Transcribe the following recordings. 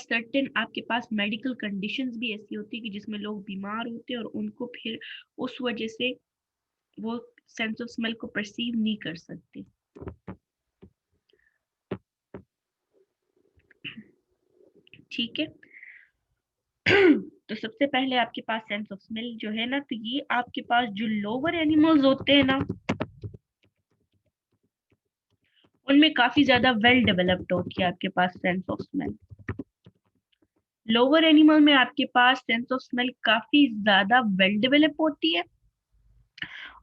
Certain आपके पास medical conditions भी ऐसी होती है कि जिसमें लोग बीमार होते हैं और उनको फिर उस वजह से वो सेंस ऑफ स्मेल को परसीव नहीं कर सकते। ठीक है। तो सबसे पहले आपके पास सेंस ऑफ स्मेल जो है ना, तो ये आपके पास जो लोअर एनिमल्स होते हैं ना, उनमें काफी ज्यादा वेल डेवलप्ड होती है आपके पास sense of smell. Lower animal में आपके पास सेंस ऑफ स्मेल काफी ज्यादा वेल डेवलप होती है,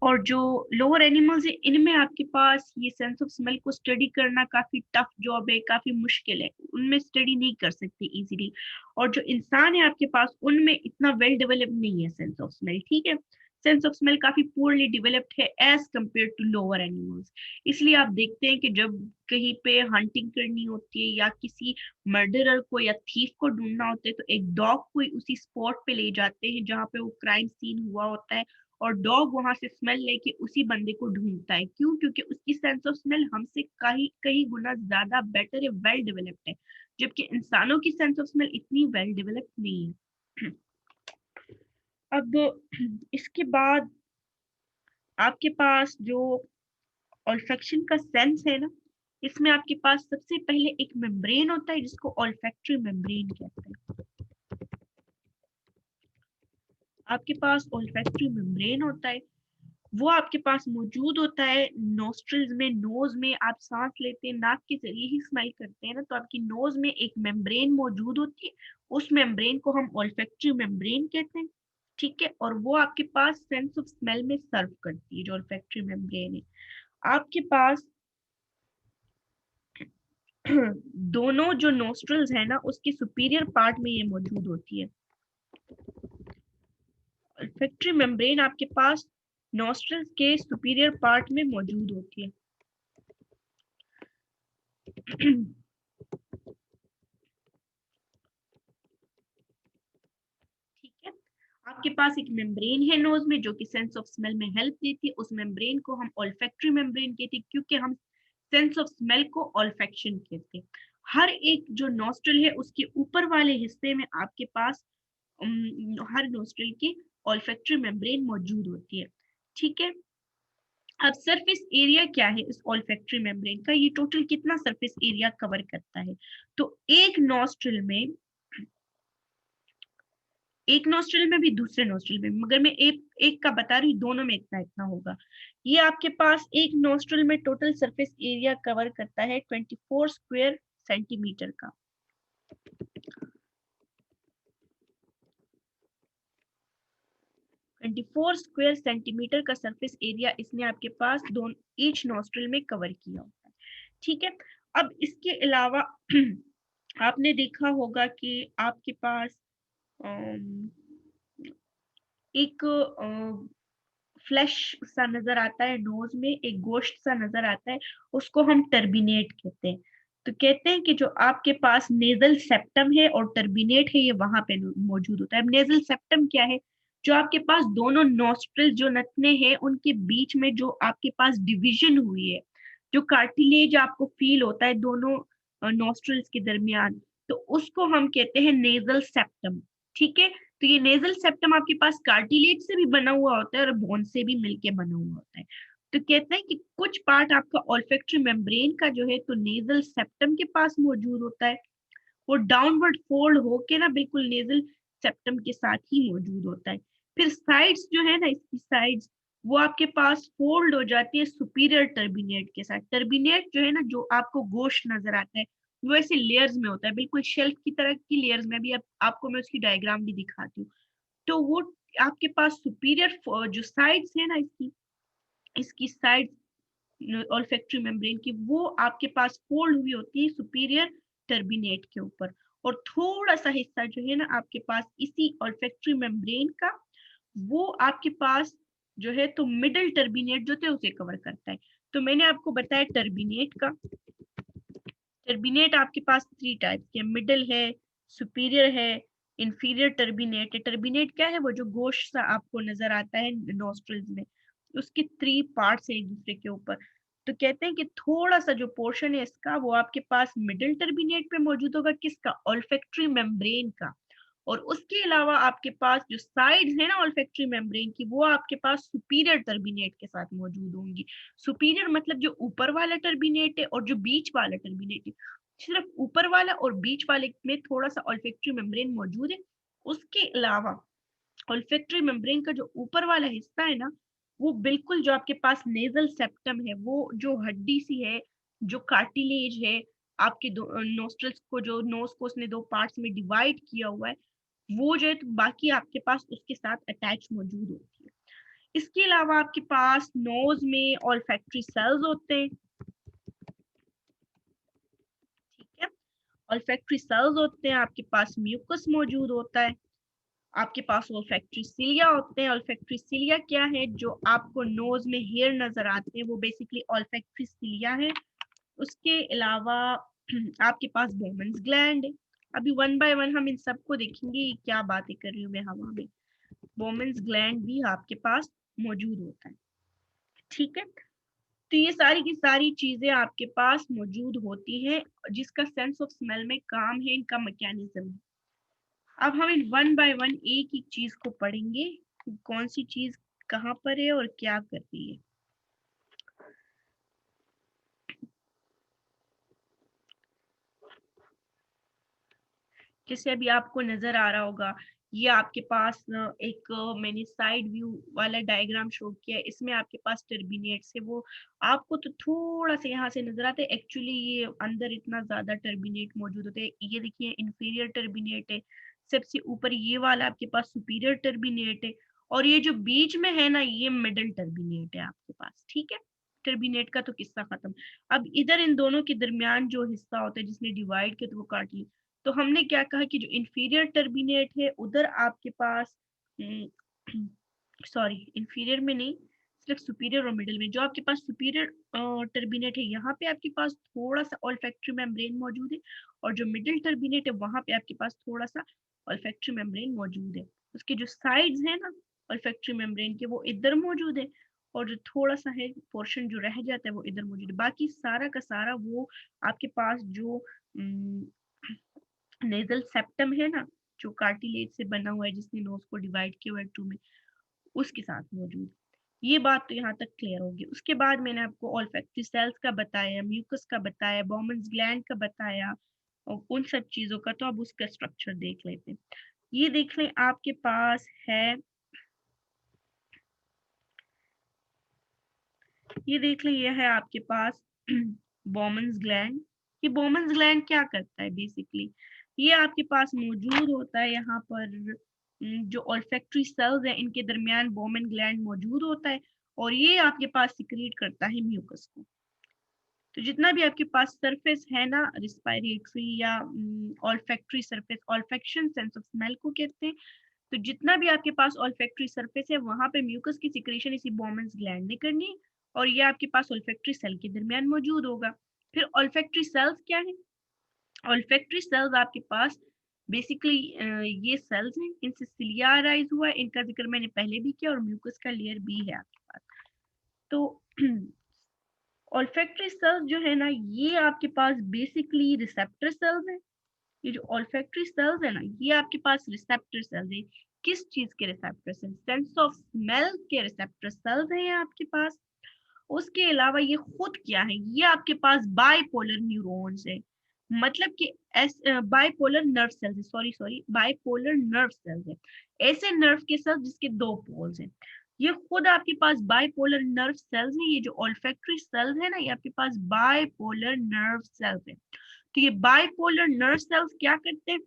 और जो लोअर एनिमल्स है इनमें आपके पास ये सेंस ऑफ स्मेल को स्टडी करना काफी टफ जॉब है, काफी मुश्किल है, उनमें स्टडी नहीं कर सकते इजीली। और जो इंसान है आपके पास उनमें इतना वेल डेवलप नहीं है सेंस ऑफ स्मेल। ठीक है, सेंस ऑफ स्मेल काफी पुअरली डेवलप्ड है as compare to lower animals. इसलिए आप देखते हैं कि जब कहीं पे हंटिंग करनी होती है या किसी मर्डरर को या थीफ को ढूंढना होता है, तो एक डॉग को उसी स्पॉट पे ले जाते हैं जहाँ पे वो क्राइम सीन हुआ होता है, और डॉग वहां से स्मेल लेके उसी बंदे को ढूंढता है। क्यों? क्योंकि उसकी सेंस ऑफ स्मेल हमसे कहीं कहीं गुना ज्यादा बेटर है, वेल डेवलप्ड है, जबकि इंसानों की सेंस ऑफ स्मेल इतनी वेल डेवलप्ड नहीं है। अब इसके बाद आपके पास जो ऑल्फैक्शन का सेंस है ना, इसमें आपके पास सबसे पहले एक मेम्ब्रेन होता है जिसको ऑल्फैक्टरी मेम्ब्रेन कहते हैं। आपके पास ऑल्फैक्टरी मेम्ब्रेन होता है, वो आपके पास मौजूद होता है नोस्ट्रल्स में, नोज में। आप सांस लेते हैं, नाक के जरिए ही स्मेल करते हैं ना, तो आपकी नोज में एक मेम्ब्रेन मौजूद होती है, उस मेम्ब्रेन को हम ऑल्फैक्टरी मेम्ब्रेन कहते हैं। ठीक है, और वो आपके पास सेंस ऑफ स्मेल में सर्व करती है, जो ऑल्फैक्टरी मेम्ब्रेन है आपके पास। दोनों जो नोस्ट्रल्स है ना, उसके सुपीरियर पार्ट में ये मौजूद होती है। ऑल्फैक्टरी मेम्ब्रेन आपके पास नोस्ट्रल्स के सुपीरियर पार्ट में मौजूद होती है। ठीक है, आपके पास एक मेम्ब्रेन है नोज में जो कि सेंस ऑफ स्मेल में हेल्प देती है, उस मेम्ब्रेन को हम ऑल्फैक्टरी मेम्ब्रेन कहते हैं, क्योंकि हम सेंस ऑफ स्मेल को ऑल्फैक्शन कहते हैं। हर एक जो नोस्ट्रल है उसके ऊपर वाले हिस्से में आपके पास हर नोस्ट्रल की ऑल्फैक्टरी मेम्ब्रेन मौजूद होती है। ठीक है, अब सरफेस एरिया क्या है इस ऑल्फैक्टरी मेम्ब्रेन का, ये टोटल कितना सरफेस एरिया कवर करता है? तो एक नोस्ट्रल में भी दूसरे नोस्ट्रल में, मगर मैं एक एक का बता रही हूँ, दोनों में इतना इतना होगा। ये आपके पास एक नोस्ट्रल में टोटल सरफेस एरिया कवर करता है 24 स्क्वायर सेंटीमीटर का। 24 स्क्वायर सेंटीमीटर का सरफेस एरिया इसने आपके पास दोनों ईच नोस्ट्रल में कवर किया होता है। ठीक है, अब इसके अलावा आपने देखा होगा कि आपके पास एक फ्लैश सा नजर आता है नोज में, एक गोश्त सा नजर आता है, उसको हम टर्बिनेट कहते हैं। तो कहते हैं कि जो आपके पास नेजल सेप्टम है और टर्बिनेट है, ये वहां पे मौजूद होता है। अब नेजल सेप्टम क्या है? जो आपके पास दोनों नॉस्ट्रल जो नथने हैं उनके बीच में जो आपके पास डिवीजन हुई है, जो कार्टिलेज आपको फील होता है दोनों नॉस्ट्रल्स के दरमियान, तो उसको हम कहते हैं नेजल सेप्टम। ठीक है, तो ये नेजल सेप्टम आपके पास कार्टिलेज से भी बना हुआ होता है और बोन से भी मिलके बना हुआ होता है। तो कहते हैं कि कुछ पार्ट आपका ऑल्फैक्टरी मेम्ब्रेन का जो है तो नेजल सेप्टम के पास मौजूद होता है, वो डाउनवर्ड फोल्ड होके ना बिल्कुल नेजल सेप्टम के साथ ही मौजूद होता है। फिर साइड्स जो है ना, इसकी साइड्स वो आपके पास फोल्ड हो जाती है सुपीरियर टर्बिनेट के साथ। टर्बिनेट जो है ना, जो आपको गोश्त नजर आता है, वो ऐसे लेयर्स में होता है, बिल्कुल शेल्फ की तरह की लेयर्स में भी। अब आपको मैं उसकी डायग्राम भी दिखाती हूँ। तो वो आपके पास सुपीरियर जो साइड्स है ना, इसकी इसकी साइड ऑल्फैक्टरी मेम्ब्रेन की, वो आपके पास फोल्ड हुई होती है सुपीरियर टर्बिनेट के ऊपर, और थोड़ा सा हिस्सा जो है ना आपके पास इसी ऑल्फैक्टरी मेम्ब्रेन का, वो आपके पास जो है तो मिडल टर्बिनेट जो थे उसे कवर करता है। तो मैंने आपको बताया टर्बिनेट का, टर्बिनेट आपके पास 3 टाइप के, मिडल है, सुपीरियर है, इंफीरियर टर्बिनेट है। टर्बिनेट क्या है? वो जो गोश्त सा आपको नजर आता है नोस्ट्रल्स में, उसके 3 पार्ट्स है एक दूसरे के ऊपर। तो कहते हैं कि थोड़ा सा जो पोर्शन है इसका वो आपके पास मिडिल टर्बिनेट पे मौजूद होगा, किसका, ऑल्फैक्टरी मेम्ब्रेन का। और उसके अलावा आपके पास जो साइड्स है ना ऑल्फैक्टरी मेम्ब्रेन की, वो आपके पास सुपीरियर टर्बिनेट के साथ मौजूद होंगी। सुपीरियर मतलब जो ऊपर वाला टर्बिनेट है और जो बीच वाला टर्बिनेट है, सिर्फ ऊपर वाला और बीच वाले में थोड़ा सा ऑल्फैक्टरी मेम्ब्रेन मौजूद है। उसके अलावा ऑल्फैक्टरी मेम्ब्रेन का जो ऊपर वाला हिस्सा है ना, वो बिल्कुल जो आपके पास नेजल सेप्टम है, वो जो हड्डी सी है, जो कार्टिलेज है, आपके दो नोस्ट्रल्स को, जो नोज को उसने दो पार्ट्स में डिवाइड किया हुआ है, वो जो है तो बाकी आपके पास उसके साथ अटैच मौजूद होती है। इसके अलावा आपके पास नोज में ऑल्फैक्टरी सेल्स होते हैं, ठीक है। ऑल्फैक्टरी सेल्स होते हैं, आपके पास म्यूकस मौजूद होता है, आपके पास ओल्फैक्टरी सिलिया होते हैं। ओल्फैक्टरी सिलिया क्या है, जो आपको नोज में हेयर नजर आते हैं, वो बेसिकली ओल्फैक्टरी सिलिया है। उसके अलावा आपके पास बोमन्स ग्लैंड है। अभी वन बाय वन हम इन सबको देखेंगे, क्या बातें कर रही हूँ मैं हवा में। बोमन्स ग्लैंड भी आपके पास मौजूद होता है, ठीक है। तो ये सारी की सारी चीजें आपके पास मौजूद होती हैं, जिसका सेंस ऑफ स्मेल में काम है, इनका मैकेनिज्म है। अब हम इन वन बाय वन एक एक चीज को पढ़ेंगे, कौन सी चीज कहाँ पर है और क्या कर रही है। जैसे अभी आपको नजर आ रहा होगा, ये आपके पास एक मैंने साइड व्यू वाला डायग्राम शो किया है, इसमें आपके पास टर्बिनेट्स है। वो आपको तो थोड़ा सा यहाँ से नजर आता है, एक्चुअली ये अंदर इतना ज्यादा टर्बिनेट मौजूद होते हैं। ये देखिए इंफीरियर टर्बिनेट है, सबसे ऊपर ये वाला आपके पास सुपीरियर टर्बिनेट है, और ये जो बीच में है ना, ये मिडल टर्बिनेट है आपके पास, ठीक है। टर्बिनेट का तो किस्सा खत्म। अब इधर इन दोनों के दरमियान जो हिस्सा होता है जिसने डिवाइड किया, तो वो काट लिया। तो हमने क्या कहा कि जो इंफीरियर टर्बिनेट है उधर आपके पास सॉरी इंफीरियर में नहीं, सिर्फ सुपीरियर और मिडिल में, जो आपके पास सुपीरियर टर्बिनेट है यहाँ पे आपके पास थोड़ा सा ऑल्फैक्टरी मेम्ब्रेन मौजूद है, और जो मिडिल टर्बिनेट है वहां पे आपके पास थोड़ा सा ऑल्फैक्टरी मेम्ब्रेन मौजूद है। उसके जो साइड्स है ना ऑल्फैक्टरी मेम्ब्रेन के, वो इधर मौजूद है, और जो थोड़ा सा है पोर्शन जो रह जाता है वो इधर मौजूद है। बाकी सारा का सारा वो आपके पास जो नेजल सेप्टम है ना, जो कार्टिलेज से बना हुआ है, जिसने नोज को डिवाइड किया हुआ है टू में, उसके साथ मौजूद। ये बात तो यहाँ तक क्लियर होगी। उसके बाद मैंने आपको ऑल्फैक्टरी सेल्स का बताया, म्यूकस का बताया, बॉमन्स ग्लैंड का बताया, और उन सब चीजों का। तो अब उसका स्ट्रक्चर देख लेते हैं। ये देख लें, आपके पास है, ये देख लें, ये है आपके पास बॉमन्स ग्लैंड। ये बॉमन्स ग्लैंड क्या करता है बेसिकली, ये आपके पास मौजूद होता है यहाँ पर, जो ऑल्फैक्टरी सेल्स हैं इनके दरमियान बॉमन ग्लैंड मौजूद होता है, और ये आपके पास सिक्रीट करता है म्यूकस को। तो जितना भी आपके पास सरफेस है ना रिस्पायरेटरी या olfactory surface, olfaction sense of smell को कहते हैं, तो जितना भी आपके पास ऑल्फैक्टरी सरफेस है वहां पे म्यूकस की सिक्रेशन इसी बॉमन्स ग्लैंड ने करनी है, और ये आपके पास ऑल्फैक्टरी सेल के दरमियान मौजूद होगा। फिर ऑल्फैक्टरी सेल्स क्या है, ऑल्फैक्टरी सेल्स आपके पास बेसिकली ये सेल्स हैं, इनसे सिलिया अराइज हुआ है, इनका जिक्र मैंने पहले भी किया, और म्यूकस का लेयर भी है आपके पास। तो ऑल्फैक्टरी सेल्स जो है ना, ये आपके पास बेसिकली रिसेप्टर सेल्स हैं। ये जो ऑल्फैक्टरी सेल्स है ना, ये आपके पास रिसेप्टर सेल्स है। किस चीज के receptor cells, sense of smell के रिसेप्टर सेल्स है ये आपके पास। उसके अलावा ये खुद क्या है, ये आपके पास बाइपोलर न्यूरॉन्स है, मतलब कि बाइपोलर नर्व सेल्स है, sorry sorry bipolar nerve cells है। ऐसे नर्व के सेल्स जिसके दो पोल्स हैं, ये खुद आपके पास बाइपोलर नर्व सेल्स है। ये जो ऑल्फैक्टरी सेल्स है ना, ये आपके पास बाइपोलर नर्व सेल्स है। तो ये बाइपोलर नर्व सेल्स क्या करते हैं,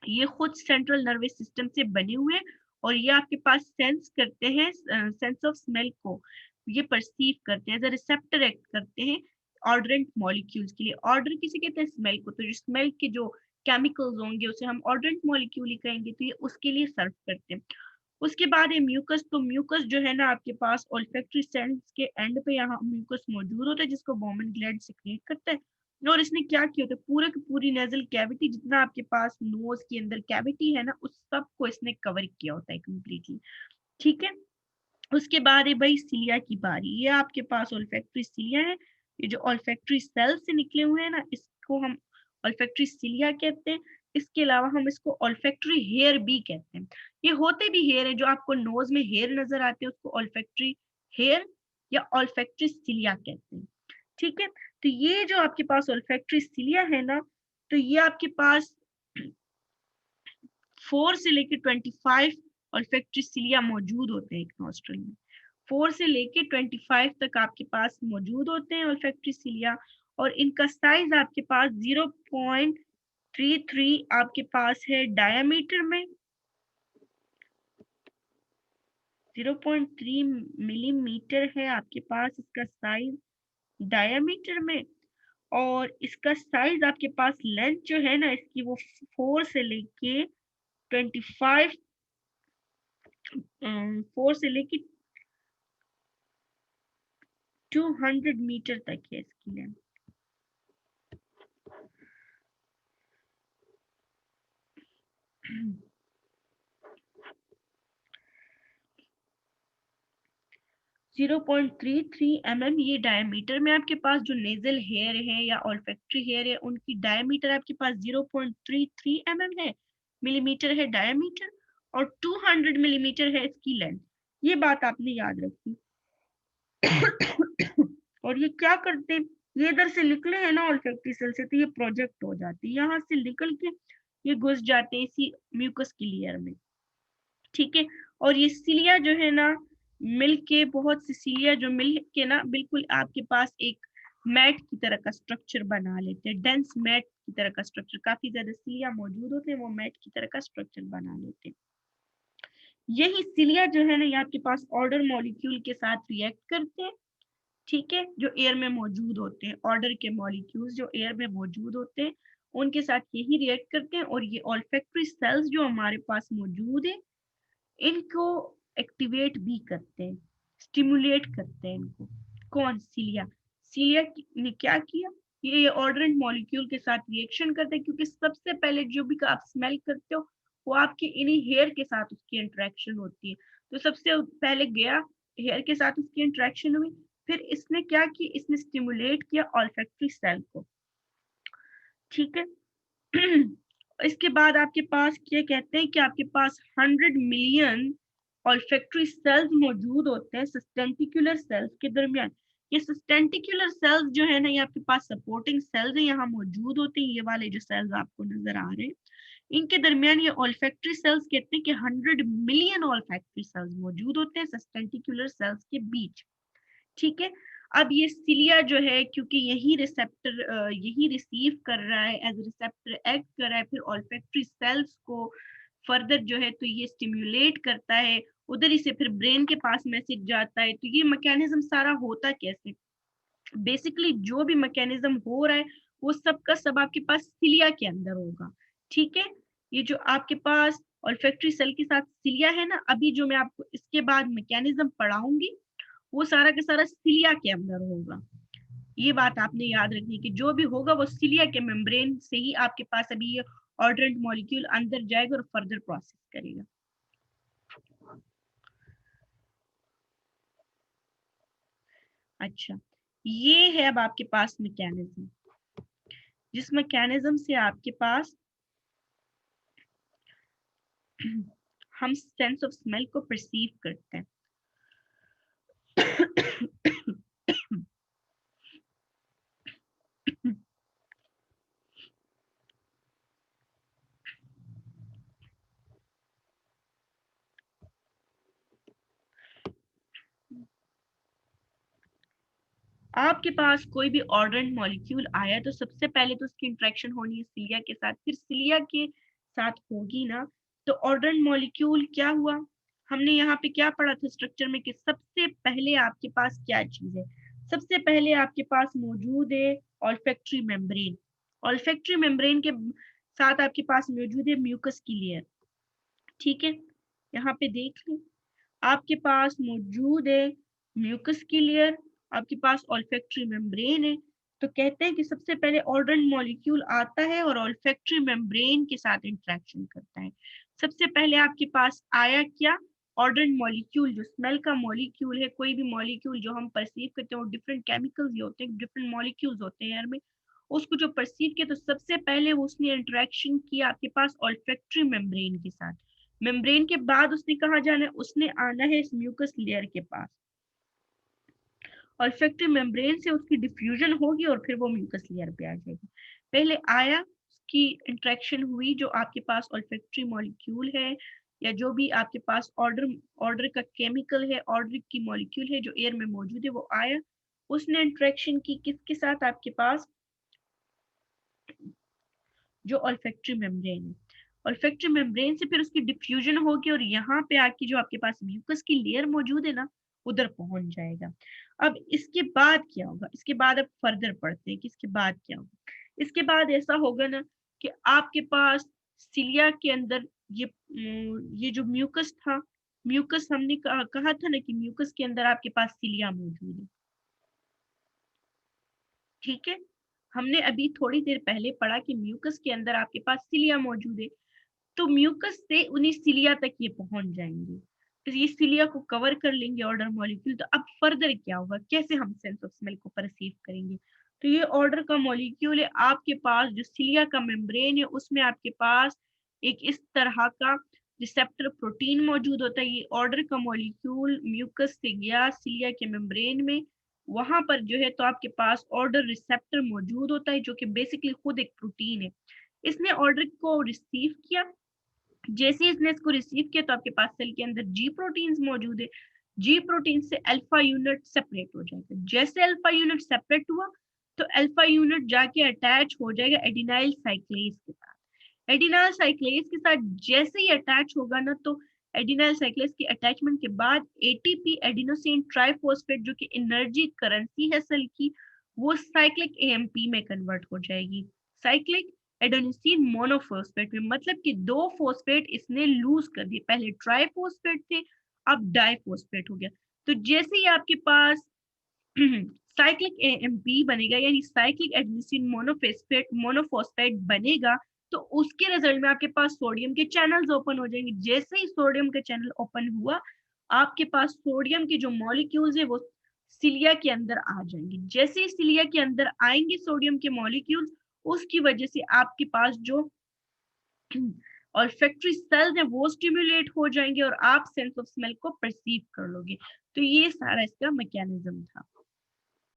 ये खुद सेंट्रल नर्वस सिस्टम से बने हुए हैं, और ये आपके पास सेंस करते हैं, सेंस ऑफ स्मेल को ये परसीव करते हैं, एज अ रिसेप्टर एक्ट करते हैं ऑर्डरेंट मॉलिक्यूल्स के लिए। ऑर्डर किसे कहते हैं, स्मेल को। तो जो स्मेल के जो केमिकल्स होंगे उसे हम ऑर्डरेंट मॉलिक्यूल ही कहेंगे, तो ये उसके लिए सर्व करते हैं। उसके बाद है म्यूकस। तो म्यूकस जो है ना आपके पास ऑल्फैक्टरी सेल्स के एंड पे यहाँ म्यूकस मौजूद होता है, जिसको बॉमन ग्लैंड सिक्रीट करता है। और इसने क्या किया होता है, पूरे की पूरी नेजल कैविटी, जितना आपके पास नोज के अंदर कैविटी है ना, उस सब को इसने कवर किया होता है कंप्लीटली, ठीक है। उसके बाद है भाई सिलिया की बारी। ये आपके पास ओल्फैक्टरी सिलिया है, ये जो ओल्फैक्टरी सेल से निकले हुए हैं ना, इसको हम ओल्फैक्टरी सिलिया कहते हैं। इसके अलावा हम इसको ओल्फैक्टरी हेयर भी कहते हैं। ये होते भी हेयर है, जो आपको नोज में हेयर नजर आते हैं उसको ओल्फैक्टरी हेयर या ओल्फैक्टरी सिलिया कहते हैं। ठीक है, तो ये जो आपके पास ओल्फैक्टरी सिलिया है ना, तो ये आपके पास 4 से लेके 25 ओल्फैक्टरी सिलिया मौजूद होते हैं एक नॉस्ट्रल में। 4 से लेके 25 तक आपके पास मौजूद होते हैं ओल्फैक्टरी सिलिया, और इनका साइज आपके पास 0.33 आपके पास है डायमीटर में, 0.3 मिलीमीटर है आपके पास इसका साइज डायमीटर में। और इसका साइज आपके पास लेंथ जो है ना इसकी, वो 4 से लेके 25 4 से लेके 200 मीटर तक है इसकी लेंथ। जीरो 0.33 mm ये डायमीटर में आपके पास जो नेजल हेयर है या ऑल्फैक्टरी हेयर है, उनकी डायमीटर आपके पास 0.33 mm है, मिलीमीटर है डायमीटर, और 200 मिलीमीटर है इसकी लेंथ। ये बात आपने याद रखी। और ये क्या करते हैं, ये इधर से निकले हैं ना ऑल्फैक्टरी सेल से, तो ये प्रोजेक्ट हो जाती है, यहाँ से निकल के ये घुस जाते हैं इसी म्यूकस की लेयर में। ठीक है, और ये सिलिया जो है ना मिल के, बहुत सी सिलिया जो मिल के ना बिल्कुल आपके पास एक मैट की तरह का स्ट्रक्चर बना लेते हैं, डेंस मैट की तरह का स्ट्रक्चर। काफी ज्यादा सिलिया मौजूद होते हैं, वो मैट की तरह का स्ट्रक्चर बना लेते हैं। यही सिलिया जो है ना ये आपके पास ऑर्डर मॉलिक्यूल के साथ रिएक्ट करते हैं। ठीक है, जो एयर में मौजूद होते हैं, ऑर्डर के मॉलिक्यूल्स जो एयर में मौजूद होते हैं उनके साथ यही रिएक्ट करते हैं, और ये ऑल्फैक्टरी सेल्स जो हमारे पास मौजूद है इनको एक्टिवेट भी करते हैं, स्टिमुलेट करते हैं इनको। कौन? सिलिया। सिलिया ने क्या किया, ये ऑर्डरेंट मॉलिक्यूल के साथ रिएक्शन करते हैं, क्योंकि सबसे पहले जो भी आप स्मेल करते हो वो आपके इन्हीं हेयर के साथ उसकी इंटरेक्शन होती है। तो सबसे पहले गया, हेयर के साथ उसकी इंटरेक्शन हुई, फिर इसने क्या किया, इसने स्टिमुलेट किया ऑल्फैक्टरी सेल को। ठीक है। इसके बाद आपके पास क्या कहते हैं कि आपके पास 100 मिलियन ऑल्फैक्टरी सेल्स मौजूद होते हैं सस्टेंटिकुलर सेल्स के दरमियान। ये सस्टेंटिकुलर सेल्स जो है ना ये आपके पास सपोर्टिंग सेल्स है, यहाँ मौजूद होते हैं, ये वाले जो सेल्स आपको नजर आ रहे हैं इनके दरमियान ये ऑल्फैक्टरी सेल्स कहते हैं कि 100 मिलियन ऑल्फैक्टरी सेल्स मौजूद होते हैं सस्टेंटिकुलर सेल्स के बीच। ठीक है, अब ये सिलिया जो है क्योंकि यही रिसेप्टर यही रिसीव कर रहा है, एज रिसेप्टर एक्ट कर रहा है, फिर ऑल्फैक्टरी सेल्स को फर्दर जो है तो ये स्टिम्युलेट करता है, उधर ही से फिर ब्रेन के पास मैसेज जाता है। तो ये मैकेनिज्म सारा होता कैसे, बेसिकली जो भी मैकेनिज्म हो रहा है वो सब का सब आपके पास सिलिया के अंदर होगा। ठीक है, ये जो आपके पास ऑल्फैक्टरी सेल के साथ सिलिया है ना, अभी जो मैं आपको इसके बाद मैकेनिज्म पढ़ाऊंगी वो सारा का सारा सिलिया के अंदर होगा। ये बात आपने याद रखनी कि जो भी होगा वो सिलिया के मेम्ब्रेन से ही आपके पास अभी ये ऑर्डरेंट मॉलिक्यूल अंदर जाएगा और फर्दर प्रोसेस करेगा। अच्छा, ये है अब आपके पास मैकेनिज्म, जिस मैकेनिज्म से आपके पास हम सेंस ऑफ स्मेल को परसीव करते हैं। आपके पास कोई भी ऑर्डरेंट मॉलिक्यूल आया तो सबसे पहले तो उसकी इंटरेक्शन होनी है सिलिया के साथ, फिर सिलिया के साथ होगी ना तो ऑर्डरेंट मॉलिक्यूल क्या हुआ, हमने यहाँ पे क्या पढ़ा था स्ट्रक्चर में कि सबसे पहले आपके पास क्या चीज है, सबसे पहले आपके पास मौजूद है ऑल्फैक्टरी मेम्ब्रेन। ऑल्फैक्टरी मेम्ब्रेन के साथ आपके पास मौजूद है म्यूकस की लेयर। ठीक है, यहाँ पे देख लें, आपके पास मौजूद है म्यूकस की लेयर, आपके पास ऑल्फैक्टरी मेम्ब्रेन है। तो कहते हैं कि सबसे पहले ऑर्डरेंट मॉलिक्यूल आता है और ऑल्फैक्टरी मेम्ब्रेन के साथ इंटरेक्शन करता है। सबसे पहले आपके पास आया क्या, ऑर्डर मॉलिक्यूल, जो स्मेल का मॉलिक्यूल है, कोई भी मॉलिक्यूल जो हम परसीव करते हैं वो डिफरेंट केमिकल्स होते हैं, डिफरेंट मॉलिक्यूल्स होते हैं एयर में, उसको जो परसीव किया तो सबसे पहले उसने इंटरेक्शन किया आपके पास ऑल्फैक्टरी मेम्ब्रेन के साथ। मेम्ब्रेन के बाद उसने कहाँ जाना है, उसने आना है इस म्यूकस लेयर के पास। ऑल्फैक्टरी मेम्ब्रेन से उसकी डिफ्यूजन होगी और फिर वो म्यूकस लेयर पे आ जाएगी। पहले आया, उसकी इंटरेक्शन हुई, जो आपके पास ऑल्फैक्टरी मॉलिक्यूल है या जो भी आपके पास ऑर्डर का केमिकल है, ऑर्डर की मॉलिक्यूल है जो एयर में मौजूद है, वो आया, उसने इंटरेक्शन की किसके साथ, आपके पास जो ऑल्फैक्टरी मेम्ब्रेन है। ऑल्फैक्टरी मेम्ब्रेन से फिर उसकी डिफ्यूजन होगी और यहाँ पे आके जो आपके पास म्यूकस की लेयर मौजूद है ना, उधर पहुंच जाएगा। अब इसके बाद क्या होगा, इसके बाद अब फर्दर पढ़ते हैं कि इसके बाद क्या होगा। इसके बाद ऐसा होगा ना कि आपके पास सिलिया के अंदर ये जो म्यूकस था, म्यूकस हमने कहा था ना कि म्यूकस के अंदर आपके पास सिलिया मौजूद है, ठीक है। हमने अभी थोड़ी देर पहले पढ़ा कि म्यूकस के अंदर आपके पास सिलिया मौजूद है, तो म्यूकस से उन्हीं सिलिया तक ये पहुंच जाएंगे, फिर ये सिलिया को कवर कर लेंगे ऑर्डर मॉलिक्यूल। तो अब फर्दर क्या होगा, कैसे हम सेंस ऑफ स्मेल को परसीव करेंगे। तो ये ऑर्डर का मॉलिक्यूल है, आपके पास जो सिलिया का मेम्ब्रेन है उसमें आपके पास एक इस तरह का रिसेप्टर प्रोटीन मौजूद होता है। ये ऑर्डर का मॉलिक्यूल म्यूकस से गया सिलिया के मेम्ब्रेन में, वहां पर जो है तो आपके पास ऑर्डर रिसेप्टर मौजूद होता है जो कि बेसिकली खुद एक प्रोटीन है। इसने ऑर्डर को रिसीव किया, जैसे इसने इसको रिसीव किया तो आपके पास सेल के अंदर जी प्रोटीन्स मौजूद है। जी प्रोटीन से अल्फा यूनिट सेपरेट हो जाएगा, जैसे अल्फा यूनिट सेपरेट हुआ तो अल्फा यूनिट जाके अटैच हो जाएगा एडिनाइल साइक्लेज के साथ। एडिनाइल साइक्लेज के साथ जैसे ही अटैच होगा ना, तो एडिनाइल साइक्लेज की अटैचमेंट के बाद एटीपी एडिनोसिन ट्राइफॉस्फेट जो कि एनर्जी करेंसी है सेल की, वो साइक्लिक एएमपी में कन्वर्ट हो जाएगी, साइक्लिक एडेनोसिन मोनोफॉस्फेट में। मतलब कि दो फॉस्फेट इसने लूज कर दिए, पहले ट्राइफॉस्फेट थे अब डाइफॉस्फेट हो गया। तो जैसे ही आपके पास साइक्लिक एएमपी बनेगा यानी साइक्लिक एडेनोसिन मोनोफॉस्फेट बनेगा, तो उसके रिजल्ट में आपके पास सोडियम के चैनल्स ओपन हो जाएंगे। जैसे ही सोडियम का चैनल ओपन हुआ, आपके पास सोडियम के जो मॉलिक्यूल्स है वो सिलिया के अंदर आ जाएंगे। जैसे ही सिलिया के अंदर आएंगे सोडियम के मॉलिक्यूल्स, उसकी वजह से आपके पास जो ऑल्फैक्टरी सेल्स है वो स्टिमुलेट हो जाएंगे और आप सेंस ऑफ स्मेल को परसीव कर लोगे। तो ये सारा इसका मैकेनिज्म था।